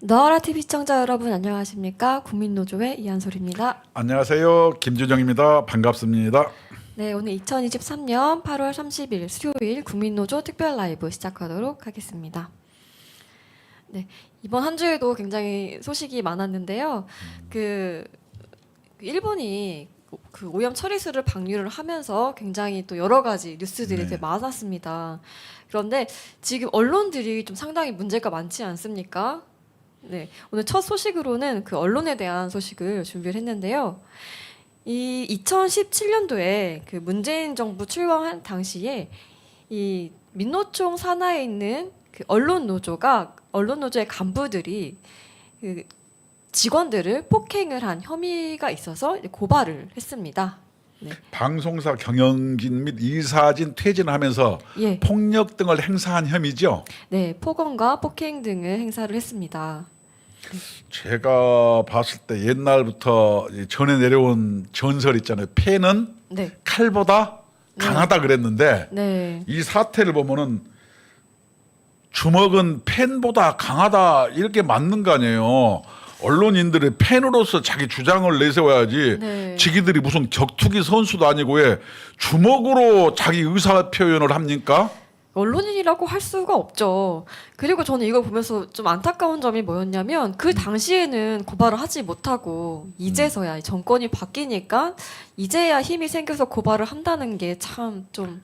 너아라 TV 시청자 여러분 안녕하십니까? 국민노조의 이한솔입니다. 안녕하세요. 김주정입니다. 반갑습니다. 네, 오늘 2023년 8월 30일 수요일 국민노조 특별 라이브 시작하도록 하겠습니다. 네, 이번 한 주에도 굉장히 소식이 많았는데요. 일본이 그 오염 처리수를 방류를 하면서 굉장히 또 여러 가지 뉴스들이 되게 많았습니다. 그런데 지금 언론들이 좀 상당히 문제가 많지 않습니까? 네, 오늘 첫 소식으로는 그 언론에 대한 소식을 준비를 했는데요. 이 2017년도에 그 문재인 정부 출범한 당시에 이 민노총 산하에 있는 그 언론노조의 간부들이 그 직원들을 폭행을 한 혐의가 있어서 고발을 했습니다. 네. 방송사 경영진 및 이사진 퇴진하면서 예. 폭력 등을 행사한 혐의죠. 네, 폭언과 폭행 등을 행사를 했습니다. 제가 봤을 때 옛날부터 전해 내려온 전설 있잖아요. 폐는 네. 칼보다 강하다 그랬는데 네. 이 사태를 보면은 주먹은 펜보다 강하다 이렇게 맞는 거 아니에요. 언론인들이 펜으로서 자기 주장을 내세워야지. 네. 지기들이 무슨 격투기 선수도 아니고 왜 주먹으로 자기 의사 표현을 합니까? 언론인이라고 할 수가 없죠. 그리고 저는 이걸 보면서 좀 안타까운 점이 뭐였냐면 그 당시에는 고발을 하지 못하고 이제서야 정권이 바뀌니까 이제야 힘이 생겨서 고발을 한다는 게 참 좀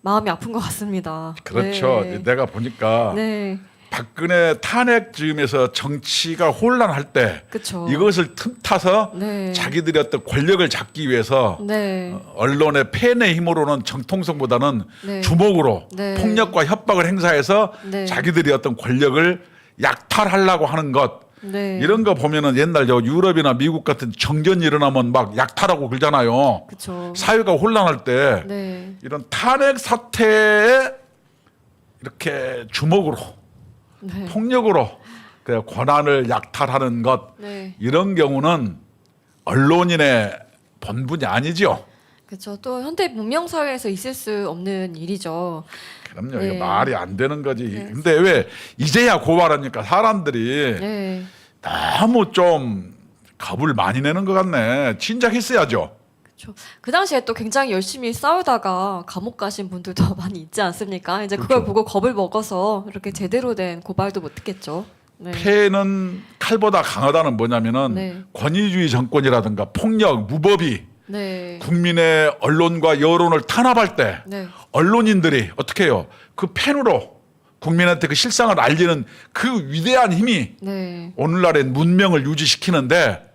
마음이 아픈 것 같습니다. 그렇죠. 네. 내가 보니까 네, 박근혜 탄핵 즈음에서 정치가 혼란할 때 그렇죠. 이것을 틈타서 네. 자기들이 어떤 권력을 잡기 위해서 네, 언론의 펜의 힘으로는 정통성보다는 네. 주먹으로 네. 폭력과 협박을 행사해서 네. 자기들이 어떤 권력을 약탈하려고 하는 것 네. 이런 거 보면은 옛날 저 유럽이나 미국 같은 정전이 일어나면 막 약탈하고 그러잖아요. 그렇죠. 사회가 혼란할 때 네, 이런 탄핵 사태에 이렇게 주먹으로 네. 폭력으로 그 권한을 약탈하는 것 네. 이런 경우는 언론인의 본분이 아니죠. 그렇죠. 또 현대 문명 사회에서 있을 수 없는 일이죠. 그럼요. 네. 이거 말이 안 되는 거지. 네. 근데 왜 이제야 고발하니까 사람들이 네. 너무 좀 겁을 많이 내는 것 같네. 진작 했어야죠. 그렇죠. 그 당시에 또 굉장히 열심히 싸우다가 감옥 가신 분들도 많이 있지 않습니까? 이제 그걸 그렇죠. 보고 겁을 먹어서 이렇게 제대로 된 고발도 못 했겠죠. 네. 폐는 칼보다 강하다는 뭐냐면은 네. 권위주의 정권이라든가 폭력, 무법이 네. 국민의 언론과 여론을 탄압할 때 네. 언론인들이 어떻게 해요? 그 펜으로 국민한테 그 실상을 알리는 그 위대한 힘이 네. 오늘날의 문명을 유지시키는데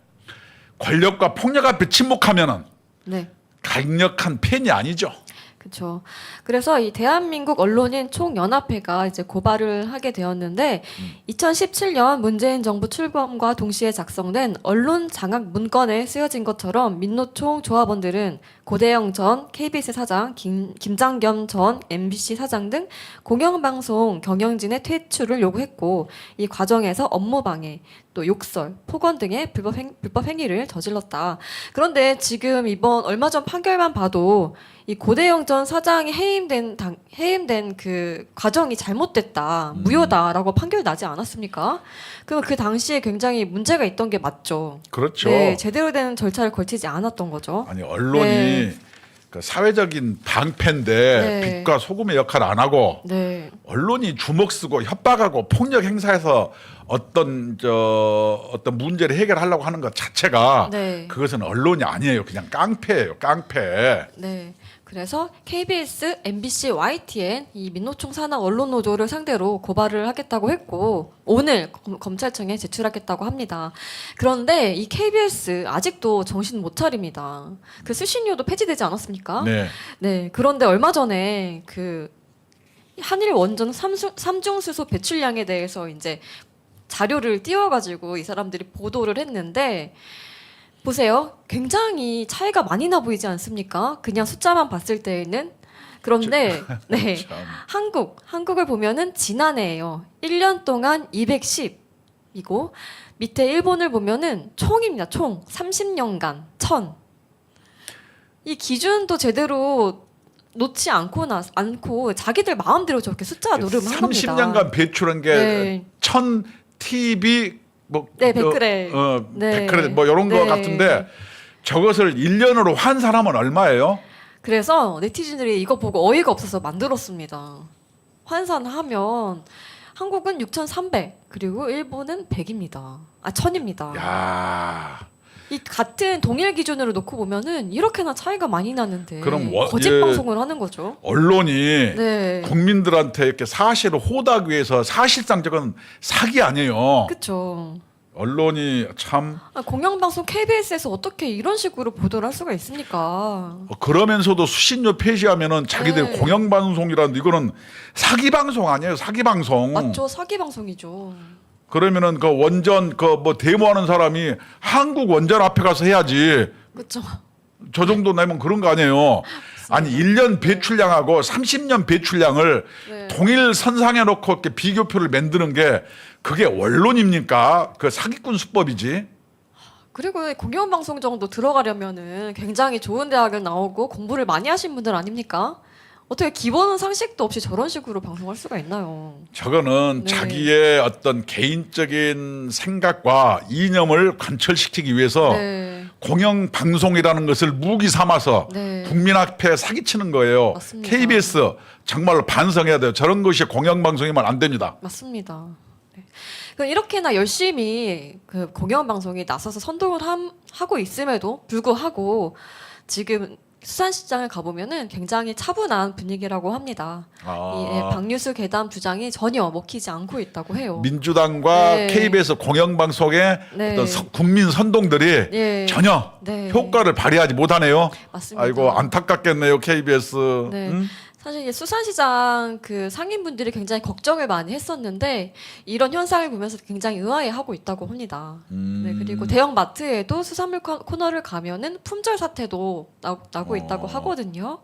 권력과 폭력 앞에 침묵하면은 네. 강력한 펜이 아니죠. 그렇죠. 그래서 이 대한민국 언론인 총연합회가 이제 고발을 하게 되었는데 2017년 문재인 정부 출범과 동시에 작성된 언론 장악 문건에 쓰여진 것처럼 민노총 조합원들은 고대영 전 KBS 사장, 김장겸 전 MBC 사장 등 공영방송 경영진의 퇴출을 요구했고 이 과정에서 업무방해, 또 욕설, 폭언 등의 불법 행위를 저질렀다. 그런데 지금 이번 얼마 전 판결만 봐도 이 고대영 전 사장이 해임된 그 과정이 잘못됐다, 무효다라고 판결 나지 않았습니까? 그럼 그 당시에 굉장히 문제가 있던 게 맞죠. 그렇죠. 네, 제대로 된 절차를 거치지 않았던 거죠. 아니 언론이 네. 그 사회적인 방패인데 네. 빛과 소금의 역할을 안 하고 네, 언론이 주먹 쓰고 협박하고 폭력 행사해서 어떤 문제를 해결하려고 하는 것 자체가 네. 그것은 언론이 아니에요. 그냥 깡패예요. 깡패. 네. 그래서 KBS, MBC, YTN 이 민노총 산하 언론 노조를 상대로 고발을 하겠다고 했고 오늘 검찰청에 제출하겠다고 합니다. 그런데 이 KBS 아직도 정신 못 차립니다. 그 수신료도 폐지되지 않았습니까? 네. 네. 그런데 얼마 전에 그 한일 원전 삼중수소 배출량에 대해서 이제 자료를 띄워가지고 이 사람들이 보도를 했는데 보세요. 굉장히 차이가 많이 나 보이지 않습니까? 그냥 숫자만 봤을 때에는. 그런데 네. 참. 한국을 보면은 지난해에요. 1년 동안 210이고 밑에 일본을 보면은 총입니다. 총 30년간 1000. 이 기준도 제대로 놓지 않고 자기들 마음대로 저렇게 숫자 노름한 겁니다. 30년간 배출한 게 네. 1000 TB 뭐 네, 베크렐. 네. 베크렐 뭐 이런 거 네. 같은데 저것을 1년으로 환산하면 얼마예요? 그래서 네티즌들이 이거 보고 어이가 없어서 만들었습니다. 환산하면 한국은 6,300 그리고 일본은 100입니다. 1,000입니다. 야. 이 같은 동일 기준으로 놓고 보면은 이렇게나 차이가 많이 나는데 그럼 거짓 예. 방송을 하는 거죠. 언론이 네, 국민들한테 이렇게 사실을 호도하기 위해서 사실상 저건 사기 아니에요. 그렇죠. 언론이 참 공영방송 KBS에서 어떻게 이런 식으로 보도를 할 수가 있습니까? 그러면서도 수신료 폐지하면은 자기들 네. 공영방송이라는데 이거는 사기 방송 아니에요? 사기 방송. 맞죠, 사기 방송이죠. 그러면은 그 원전 그 뭐 데모하는 사람이 한국 원전 앞에 가서 해야지. 그렇죠. 저 정도 내면 그런 거 아니에요. 아니 1년 배출량하고 30년 배출량을 네. 동일 선상에 놓고 이렇게 비교표를 만드는 게 그게 언론입니까? 그 사기꾼 수법이지. 그리고 공영방송 정도 들어가려면은 굉장히 좋은 대학을 나오고 공부를 많이 하신 분들 아닙니까? 어떻게 기본 상식도 없이 저런 식으로 방송할 수가 있나요? 저거는 네. 자기의 어떤 개인적인 생각과 이념을 관철시키기 위해서 네. 공영 방송이라는 것을 무기 삼아서 네. 국민 앞에 사기치는 거예요. 맞습니다. KBS 정말로 반성해야 돼요. 저런 것이 공영 방송이면 안 됩니다. 맞습니다. 네. 그럼 이렇게나 열심히 그 공영방송이 나서서 선동을 하고 있음에도 불구하고 지금 수산시장을 가보면은 굉장히 차분한 분위기라고 합니다. 이 박뉴스 괴담 주장이 전혀 먹히지 않고 있다고 해요. 민주당과 네. KBS 공영 방송의 네. 어떤 국민 선동들이 네. 전혀 네. 효과를 발휘하지 못하네요. 맞습니다. 아이고 안타깝겠네요, KBS. 네. 응? 사실 이 수산시장 그 상인분들이 굉장히 걱정을 많이 했었는데 이런 현상을 보면서 굉장히 의아해하고 있다고 합니다. 네, 그리고 대형 마트에도 수산물 코너를 가면은 품절 사태도 나고 있다고 하거든요.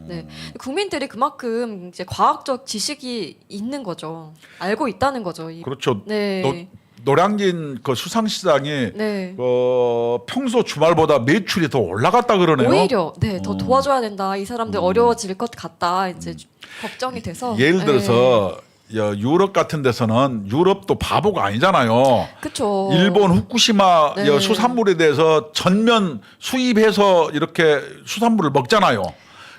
네, 국민들이 그만큼 이제 과학적 지식이 있는 거죠. 알고 있다는 거죠. 그렇죠. 네. 노량진 그 수상시장이 네. 평소 주말보다 매출이 더 올라갔다 그러네요. 오히려 더 도와줘야 된다. 이 사람들 어려워질 것 같다. 이제 걱정이 돼서 예를 들어서 유럽 같은 데서는 유럽도 바보가 아니잖아요. 그렇죠. 일본 후쿠시마 네. 수산물에 대해서 전면 수입해서 이렇게 수산물을 먹잖아요.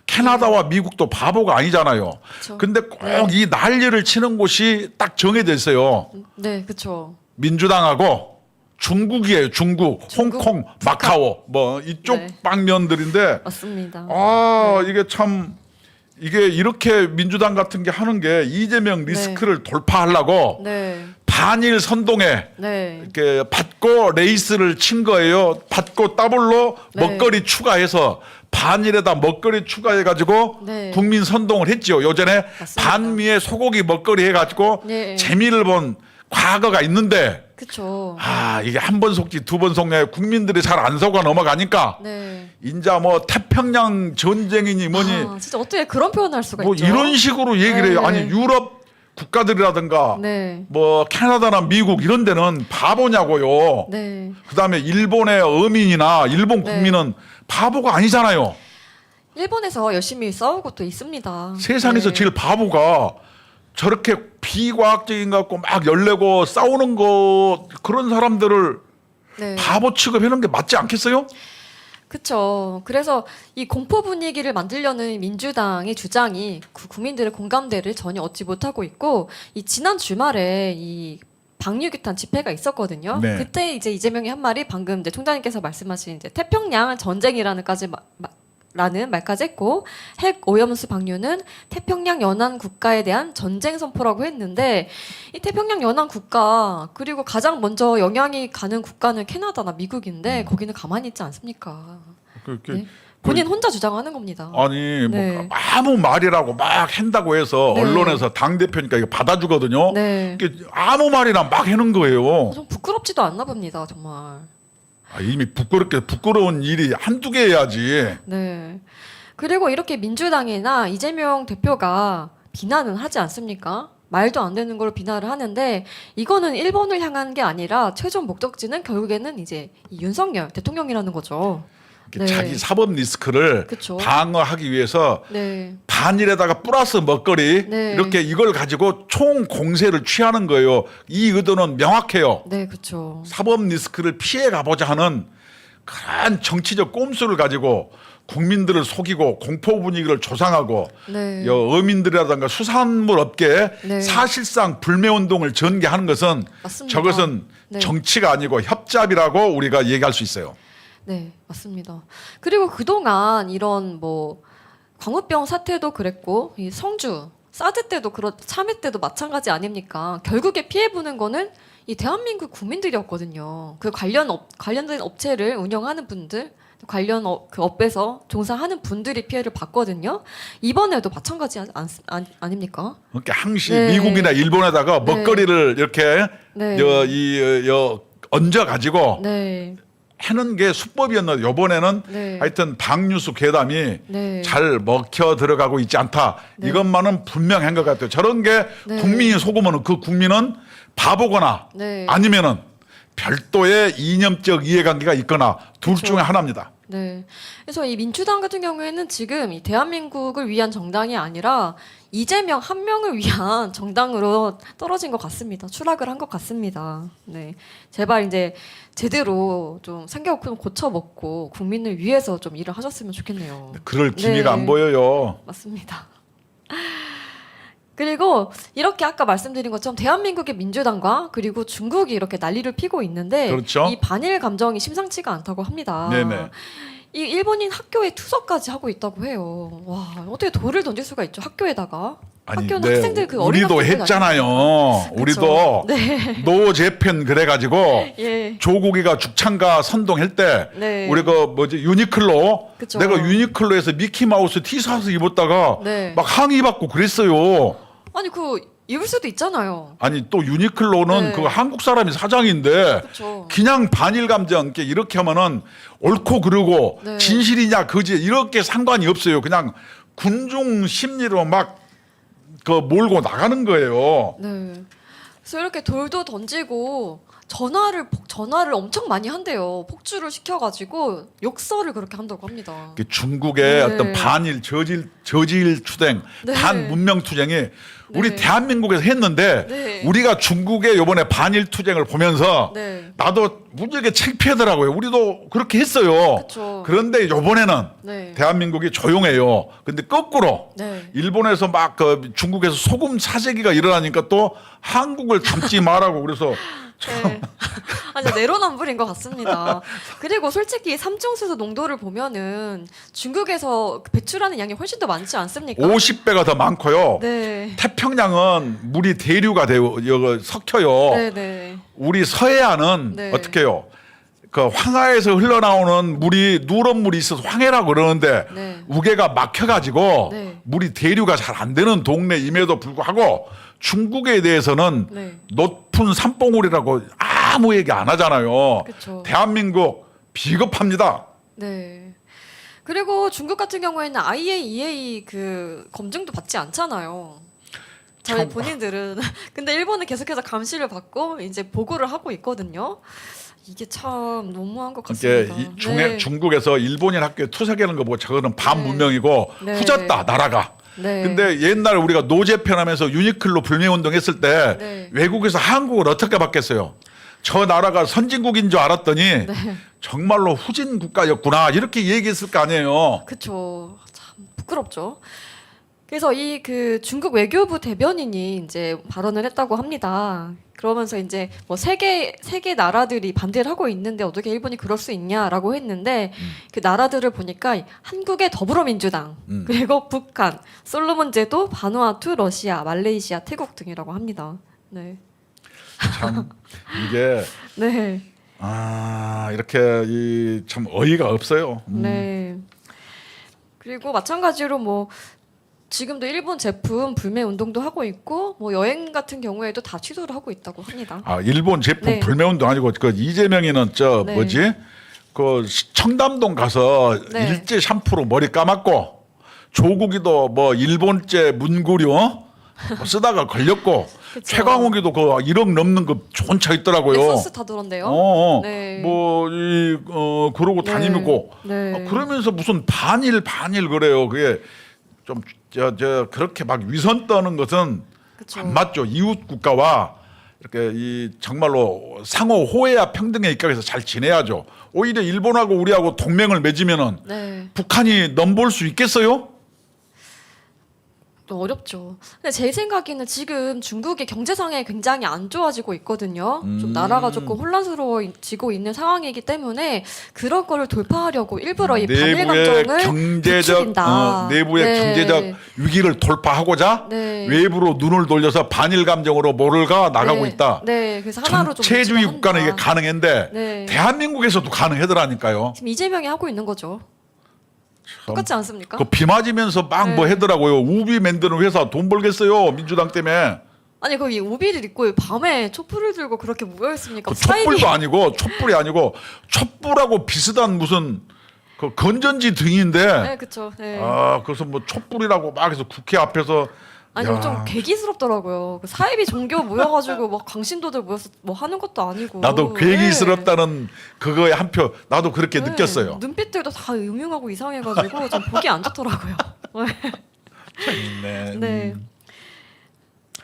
캐나다와 미국도 바보가 아니잖아요. 그쵸. 근데 꼭 이 난리를 치는 곳이 딱 정해져 있어요. 네, 그렇죠. 민주당하고 중국이에요. 중국, 홍콩, 마카오 뭐 이쪽 네. 방면들인데 맞습니다. 이게 참 이게 이렇게 민주당 같은 게 하는 게 이재명 리스크를 돌파하려고 네, 반일 선동에 네, 이렇게 받고 레이스를 친 거예요. 받고 더블로 네. 먹거리 추가해서 반일에다 먹거리 추가해가지고 네. 국민 선동을 했지요. 요전에 맞습니다. 반미에 소고기 먹거리 해가지고 네. 재미를 본 과거가 있는데 그렇죠. 이게 한 번 속지 두 번 속네. 국민들이 잘 안 속아 넘어가니까 네. 인자 뭐 태평양 전쟁이니 뭐니 진짜 어떻게 그런 표현을 할 수가 뭐 있죠? 이런 식으로 얘기를 해요. 네. 아니 유럽 국가들이라든가 네, 뭐 캐나다나 미국 이런 데는 바보냐고요. 네. 그다음에 일본의 어민이나 일본 네. 국민은 바보가 아니잖아요. 일본에서 열심히 싸우고 또 있습니다. 세상에서 네. 제일 바보가 저렇게 비과학적인 것 갖고 막 열내고 싸우는 거 그런 사람들을 네. 바보 취급하는 게 맞지 않겠어요? 그렇죠. 그래서 이 공포 분위기를 만들려는 민주당의 주장이 국민들의 공감대를 전혀 얻지 못하고 있고 이 지난 주말에 이 방류규탄 집회가 있었거든요. 네. 그때 이제 이재명이 한 말이 방금 이제 총장님께서 말씀하신 이제 태평양 전쟁이라는까지 라는 말까지 했고 핵 오염수 방류는 태평양 연안 국가에 대한 전쟁 선포라고 했는데 이 태평양 연안 국가 그리고 가장 먼저 영향이 가는 국가는 캐나다나 미국인데 거기는 가만히 있지 않습니까? 네. 본인 혼자 주장하는 겁니다. 아니 네. 뭐 아무 말이라고 막 한다고 해서 네. 언론에서 당 대표니까 이거 받아주거든요. 네. 이게 아무 말이나 막 하는 거예요. 좀 부끄럽지도 않나 봅니다, 정말. 이미 부끄러운 일이 한두 개 해야지. 네. 그리고 이렇게 민주당이나 이재명 대표가 비난은 하지 않습니까? 말도 안 되는 걸 비난을 하는데 이거는 일본을 향한 게 아니라 최종 목적지는 결국에는 이제 이 윤석열 대통령이라는 거죠. 네. 자기 사법 리스크를 그쵸. 방어하기 위해서 네. 반일에다가 플러스 먹거리 네. 이렇게 이걸 가지고 총 공세를 취하는 거예요. 이 의도는 명확해요. 네, 그렇죠. 사법 리스크를 피해 가보자 하는 그런 정치적 꼼수를 가지고 국민들을 속이고 공포 분위기를 조장하고 네. 어민들이라든가 수산물 업계에 네. 사실상 불매운동을 전개하는 것은 맞습니다. 저것은 네. 정치가 아니고 협잡이라고 우리가 얘기할 수 있어요. 네, 맞습니다. 그리고 그동안 이런 뭐 광우병 사태도 그랬고 이 성주 사드 때도 참회 때도 마찬가지 아닙니까? 결국에 피해 보는 거는 이 대한민국 국민들이었거든요. 그 관련된 업체를 운영하는 분들, 관련 그 업에서 종사하는 분들이 피해를 봤거든요. 이번에도 마찬가지 아닙니까? 그러니까 항시 네. 미국이나 일본에다가 네. 먹거리를 이렇게 네. 얹어 가지고 네, 하는 게 수법이었는데 이번에는 네. 하여튼 박뉴스 괴담이 네. 잘 먹혀 들어가고 있지 않다. 네. 이것만은 분명한 것 같아요. 저런 게 네. 국민이 속으면 그 국민은 바보거나 네. 아니면은 별도의 이념적 이해관계가 있거나 둘 그쵸. 중에 하나입니다. 네. 그래서 이 민주당 같은 경우에는 지금 이 대한민국을 위한 정당이 아니라 이재명 한 명을 위한 정당으로 떨어진 것 같습니다. 추락을 한 것 같습니다. 네. 제발 이제 제대로 좀 생각 좀 고쳐 먹고 국민을 위해서 좀 일을 하셨으면 좋겠네요. 그럴 기미가 네. 안 보여요. 맞습니다. 그리고 이렇게 아까 말씀드린 것처럼 대한민국의 민주당과 그리고 중국이 이렇게 난리를 피고 있는데 그렇죠. 이 반일 감정이 심상치가 않다고 합니다. 네네. 이 일본인 학교에 투서까지 하고 있다고 해요. 와, 어떻게 돌을 던질 수가 있죠? 학교에다가. 아니, 학교는 네, 학생들 그 어린 우리도 학생들 했잖아요. 아니에요? 우리도 네. 노 재편 그래가지고 예. 조국이가 죽창가 선동할 때 네. 우리 그 유니클로 그쵸. 내가 유니클로에서 미키마우스 티셔츠 입었다가 네. 막 항의받고 그랬어요. 아니 그 입을 수도 있잖아요. 아니 또 유니클로는 네. 그 한국 사람이 사장인데 그렇죠. 그냥 반일 감정 이렇게 하면은 옳고 그르고 네. 진실이냐 그지 이렇게 상관이 없어요. 그냥 군중 심리로 막 그 몰고 나가는 거예요. 네. 그래서 이렇게 돌도 던지고 전화를 엄청 많이 한대요. 폭주를 시켜가지고 욕설을 그렇게 한다고 합니다. 그 중국의 네. 어떤 반일 저질 투쟁, 네. 반문명 투쟁이 우리 네. 대한민국에서 했는데 네. 우리가 중국의 이번에 반일 투쟁을 보면서 네. 나도 무지하게 창피하더라고요. 우리도 그렇게 했어요. 그쵸. 그런데 이번에는 네. 대한민국이 조용해요. 근데 거꾸로 네. 일본에서 막 그 중국에서 소금 사재기가 일어나니까 또 한국을 담지 말라고 그래서 네. 아니 내로남불인 것 같습니다. 그리고 솔직히 삼중수소 농도를 보면은 중국에서 배출하는 양이 훨씬 더 많지 않습니까? 50배가 더 많고요. 네. 태평양은 물이 대류가 되어 섞여요. 네네. 우리 서해안은 네. 어떻게 해요? 그 황하에서 흘러나오는 물이 누런 물이 있어서 황해라고 그러는데 네. 우개가 막혀가지고 네. 물이 대류가 잘 안 되는 동네임에도 불구하고 중국에 대해서는 네. 높은 산봉우리라고 아무 얘기 안 하잖아요. 그쵸. 대한민국 비겁합니다. 네. 그리고 중국 같은 경우에는 IAEA 그 검증도 받지 않잖아요. 저희 본인들은. 근데 일본은 계속해서 감시를 받고 이제 보고를 하고 있거든요. 이게 참 너무한 것 이게 같습니다. 네. 중국에서 일본인 학교에 투석하는 거 보고 저거는 반문명이고 네. 후졌다 나라가. 네. 근데 옛날 우리가 노제편하면서 유니클로 불매운동 했을 때 네. 외국에서 한국을 어떻게 받겠어요? 저 나라가 선진국인 줄 알았더니 네. 정말로 후진 국가였구나 이렇게 얘기했을 거 아니에요. 그쵸. 참 부끄럽죠. 그래서 이 그 중국 외교부 대변인이 이제 발언을 했다고 합니다. 그러면서 이제 뭐 세계 나라들이 반대를 하고 있는데 어떻게 일본이 그럴 수 있냐라고 했는데 그 나라들을 보니까 한국의 더불어민주당 그리고 북한, 솔로몬 제도, 바누아투, 러시아, 말레이시아, 태국 등이라고 합니다. 네. 참 이게 네. 이렇게 참 어이가 없어요. 네. 그리고 마찬가지로 뭐 지금도 일본 제품 불매 운동도 하고 있고 뭐 여행 같은 경우에도 다 취소를 하고 있다고 합니다. 일본 제품 네. 불매운동 아니고 그 이재명이는 저 네. 뭐지? 그 청담동 가서 네. 일제 샴푸로 머리 감았고 조국이도 뭐 일본제 문구류 뭐 쓰다가 걸렸고 그쵸. 최강욱이도 그 1억 넘는 그 좋은 차 있더라고요. 넥서스 타더런데요. 네. 그러고 네. 다니고 네. 그러면서 무슨 반일 그래요. 그게 좀 그렇게 막 위선 떠는 것은 그쵸. 안 맞죠. 이웃 국가와 이렇게 이 정말로 상호 호혜와 평등의 입각에서 잘 지내야죠. 오히려 일본하고 우리하고 동맹을 맺으면은 네. 북한이 넘볼 수 있겠어요? 또 어렵죠. 근데 제 생각에는 지금 중국의 경제상에 굉장히 안 좋아지고 있거든요. 좀 나라가 조금 혼란스러워지고 있는 상황이기 때문에 그런 거를 돌파하려고 일부러 이 반일 감정을 부추긴다. 내부의 네. 경제적 위기를 돌파하고자 네. 외부로 눈을 돌려서 반일 감정으로 몰가 나가고 네. 있다. 네, 그래서 하나로 좀 전체주의 뭉치려 국가는 이게 한다. 가능한데 네. 대한민국에서도 가능하더라니까요. 지금 이재명이 하고 있는 거죠. 똑같지 않습니까? 그 비 맞으면서 막 뭐 네. 하더라고요. 우비 만드는 회사 돈 벌겠어요. 민주당 때문에. 아니 거기 우비를 입고 밤에 촛불을 들고 그렇게 모여 있습니까? 그 촛불도 아니고 촛불이 아니고 촛불하고 비슷한 무슨 그 건전지 등인데 네, 그렇죠. 네. 그래서 뭐 촛불이라고 막 해서 국회 앞에서 아니 야. 좀 괴기스럽더라고요. 그 사이비 종교 모여가지고 막 광신도들 모여서 뭐 하는 것도 아니고. 나도 괴기스럽다는 그거에 한 표 나도 그렇게 네. 느꼈어요. 눈빛들도 다 음흉하고 이상해가지고 좀 보기 안 좋더라고요. 네. 네.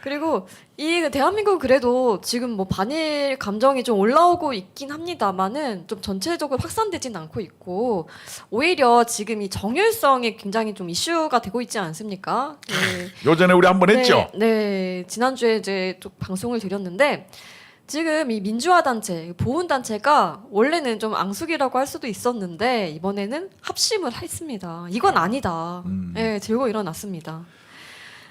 그리고 이 대한민국 그래도 지금 뭐 반일 감정이 좀 올라오고 있긴 합니다만은 좀 전체적으로 확산되진 않고 있고 오히려 지금 이 정율성이 굉장히 좀 이슈가 되고 있지 않습니까? 네. 요전에 우리 한번 했죠. 네, 지난주에 이제 또 방송을 드렸는데 지금 이 민주화 단체, 보훈 단체가 원래는 좀 앙숙이라고 할 수도 있었는데 이번에는 합심을 했습니다. 이건 아니다. 네, 들고 일어났습니다.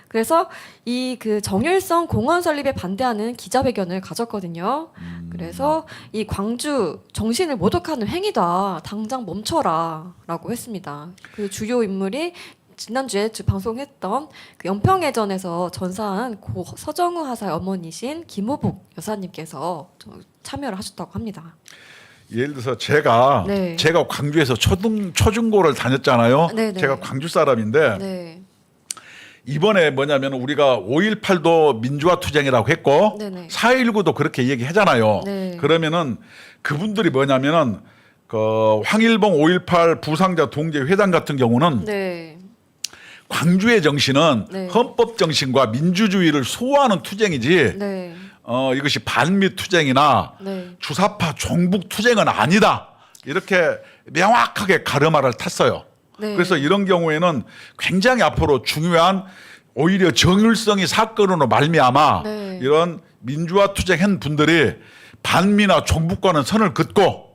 그래서 이 그 정율성 공원 설립에 반대하는 기자회견을 가졌거든요. 그래서 이 광주 정신을 모독하는 행위다. 당장 멈춰라라고 했습니다. 그 주요 인물이 지난주에 방송했던 그 연평해전에서 전사한 고 서정우 하사의 어머니신 김호복 여사님께서 참여를 하셨다고 합니다. 예를 들어서 제가 네. 광주에서 초중고를 다녔잖아요. 네네. 제가 광주 사람인데 네, 이번에 뭐냐면 우리가 5.18도 민주화 투쟁이라고 했고 네네. 4.19도 그렇게 얘기하잖아요. 네. 그러면은 그분들이 뭐냐면은 그 황일봉 5.18 부상자 동제 회장 같은 경우는 네, 광주의 정신은 네. 헌법 정신과 민주주의를 수호하는 투쟁이지 네, 이것이 반미 투쟁이나 네. 주사파 종북 투쟁은 아니다. 이렇게 명확하게 가르마를 탔어요. 네. 그래서 이런 경우에는 굉장히 앞으로 중요한 오히려 정율성이 사건으로 말미암아 네. 이런 민주화 투쟁한 분들이 반미나 종북과는 선을 긋고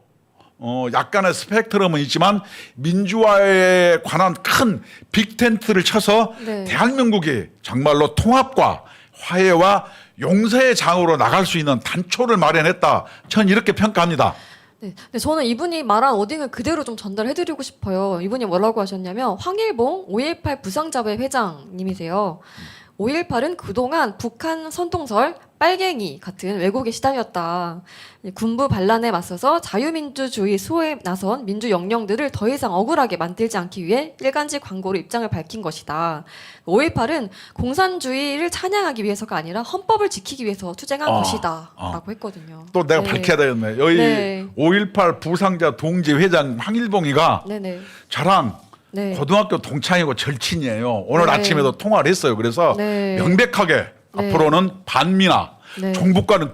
약간의 스펙트럼은 있지만 민주화에 관한 큰 빅텐트를 쳐서 네. 대한민국이 정말로 통합과 화해와 용서의 장으로 나갈 수 있는 단초를 마련했다. 전 이렇게 평가합니다. 네. 근데 저는 이분이 말한 워딩을 그대로 좀 전달해드리고 싶어요. 이분이 뭐라고 하셨냐면 황일봉 5.18 부상자회 회장님이세요. 5.18은 그동안 북한 선동설, 빨갱이 같은 왜곡에 시달렸다. 군부 반란에 맞서서 자유민주주의 수호에 나선 민주 영령들을 더 이상 억울하게 만들지 않기 위해 일간지 광고로 입장을 밝힌 것이다. 5.18은 공산주의를 찬양하기 위해서가 아니라 헌법을 지키기 위해서 투쟁한 것이다. 라고 했거든요. 또 내가 네. 밝혀야 되겠네. 여기 네. 5.18 부상자 동지 회장 황일봉이가 네네. 저랑 네. 고등학교 동창이고 절친이에요. 오늘 네. 아침에도 통화를 했어요. 그래서 네. 명백하게 네. 앞으로는 반미나 네. 종북과는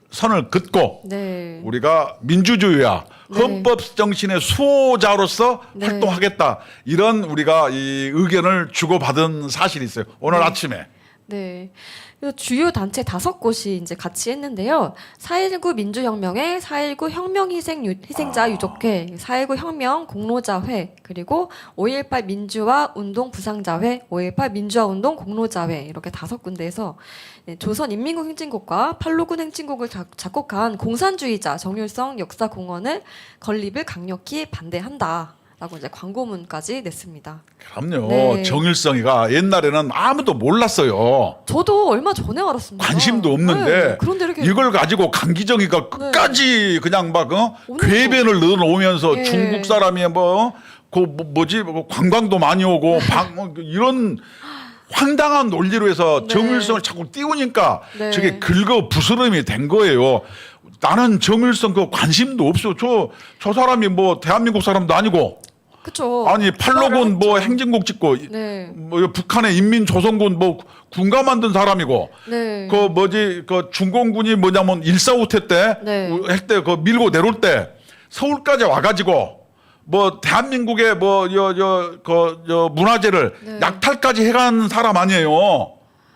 선을 긋고 네. 우리가 민주주의와 네. 헌법 정신의 수호자로서 네. 활동하겠다. 이런 우리가 이 의견을 주고받은 사실이 있어요. 오늘 네. 아침에. 네. 그래서 주요 단체 5곳이 이제 같이 했는데요. 4.19 민주혁명회, 4.19 희생자 유족회, 4.19 혁명 공로자회, 그리고 5.18 민주화 운동 부상자회, 5.18 민주화 운동 공로자회 이렇게 5군데에서 조선인민국 행진곡과 팔로군 행진곡을 작곡한 공산주의자 정율성 역사공원을 건립을 강력히 반대한다. 라고 이제 광고문까지 냈습니다. 그럼요. 네. 정일성이가 옛날에는 아무도 몰랐어요. 저도 얼마 전에 알았습니다. 관심도 없는데 네, 그런데 이렇게 이걸 가지고 강기정이가 끝까지 그냥 막 오늘 궤변을 넣어놓으면서 예. 중국 사람이 뭐 관광도 많이 오고 이런 황당한 논리로 해서 네. 정일성을 자꾸 띄우니까 네. 저게 긁어 부스럼이 된 거예요. 나는 정일성 그 관심도 없어. 저 사람이 뭐 대한민국 사람도 아니고 그쵸. 아니 팔로군 뭐 했죠. 행진곡 짓고 네. 뭐 북한의 인민조선군 뭐 군가 만든 사람이고 네. 그 뭐지 그 중공군이 뭐냐면 일사후퇴 때 네. 할 때 그 밀고 내려올 때 서울까지 와가지고 뭐 대한민국의 그 문화재를 네. 약탈까지 해간 사람 아니에요.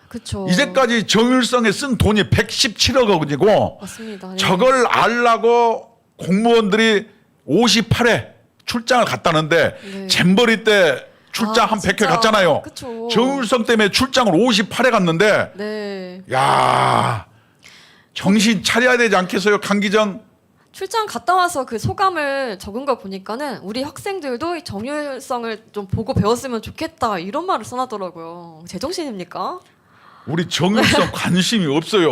그쵸. 이제까지 정일성에 쓴 돈이 117억 원이고 맞습니다. 네. 저걸 알라고 공무원들이 58회 출장을 갔다는데 네. 잼버리 때 출장 아, 한 100회 진짜. 갔잖아요. 그쵸. 정일성 때문에 출장을 58회 갔는데 네. 야 정신 차려야 되지 않겠어요, 강기정? 출장 갔다 와서 그 소감을 적은 걸 보니까는 우리 학생들도 이 정일성을 좀 보고 배웠으면 좋겠다 이런 말을 써놨더라고요. 제정신입니까? 우리 정일성 관심이 없어요.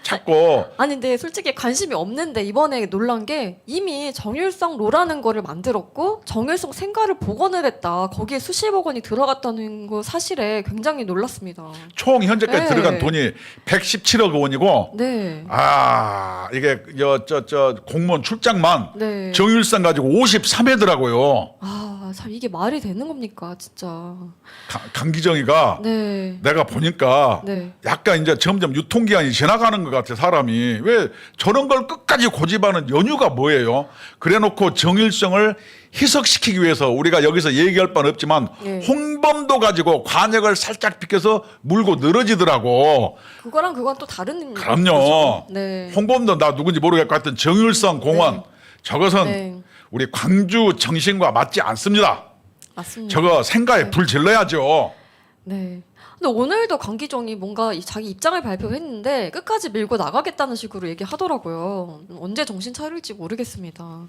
자꾸 아니 근데 솔직히 관심이 없는데 이번에 놀란 게 이미 정일성로라는 거를 만들었고 정일성 생가를 복원을 했다. 거기에 수십억 원이 들어갔다는 거 사실에 굉장히 놀랐습니다. 총 현재까지 네. 들어간 돈이 117억 원이고 네. 아 이게 저 공무원 출장만 네. 정일성 가지고 53회더라고요. 아, 참 이게 말이 되는 겁니까, 진짜. 강기정이가 네. 내가 보니까 네. 약간 이제 점점 유통기한이 지나가는 것 같아 사람이. 왜 저런 걸 끝까지 고집하는 연유가 뭐예요? 그래놓고 정일성을 희석시키기 위해서 우리가 여기서 얘기할 바는 없지만 네. 홍범도 가지고 관역을 살짝 비켜서 물고 늘어지더라고. 그거랑 그건 또 다른 그럼요. 거죠. 네. 홍범도 나 누군지 모르겠고 하여튼 정일성 공원 네. 저것은 네. 우리 광주 정신과 맞지 않습니다. 맞습니다. 저거 생가에 네. 불 질러야죠. 네. 근데 오늘도 강기정이 뭔가 자기 입장을 발표했는데 끝까지 밀고 나가겠다는 식으로 얘기하더라고요. 언제 정신 차릴지 모르겠습니다.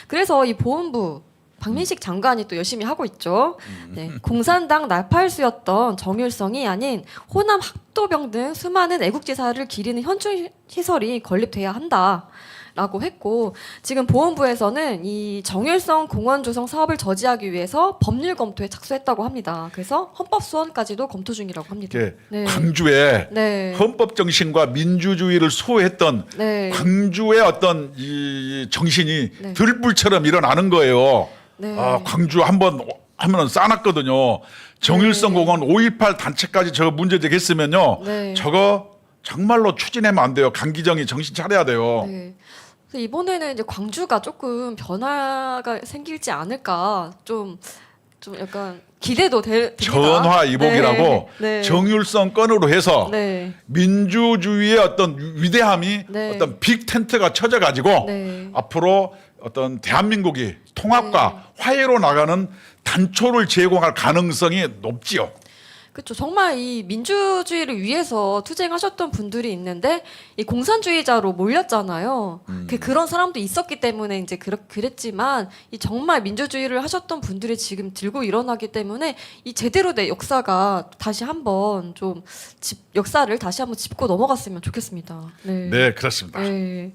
그래서 이 보훈부 박민식 장관이 또 열심히 하고 있죠. 네, 공산당 나팔수였던 정일성이 아닌 호남 학도병 등 수많은 애국지사를 기리는 현충 시설이 건립돼야 한다. 라고 했고 지금 보훈부에서는 이 정일성 공원 조성 사업을 저지하기 위해서 법률 검토에 착수했다고 합니다. 그래서 헌법 소원까지도 검토 중이라고 합니다. 이게 네. 광주에 네. 헌법 정신과 민주주의를 수호했던 네. 광주의 어떤 이 정신이 네. 들불처럼 일어나는 거예요. 네. 아, 광주 한번 하면은 싸놨거든요. 정일성 네. 공원 5.18 단체까지 저거 문제 제기했으면요. 네. 저거 정말로 추진하면 안 돼요. 강기정이 정신 차려야 돼요. 네. 그래서 이번에는 이제 광주가 조금 변화가 생길지 않을까 좀 약간 기대도 됩니다. 전화이복이라고 네. 네. 정율성 건으로 해서 네. 민주주의의 어떤 위대함이 네. 어떤 빅 텐트가 쳐져가지고 네. 앞으로 어떤 대한민국이 통합과 화해로 나가는 단초를 제공할 가능성이 높지요. 그렇죠. 정말 이 민주주의를 위해서 투쟁하셨던 분들이 있는데 이 공산주의자로 몰렸잖아요. 그런 사람도 있었기 때문에 이제 그랬지만 이 정말 민주주의를 하셨던 분들이 지금 들고 일어나기 때문에 이 제대로 된 역사가 다시 한번 좀 역사를 다시 한번 짚고 넘어갔으면 좋겠습니다. 네. 네, 그렇습니다. 네.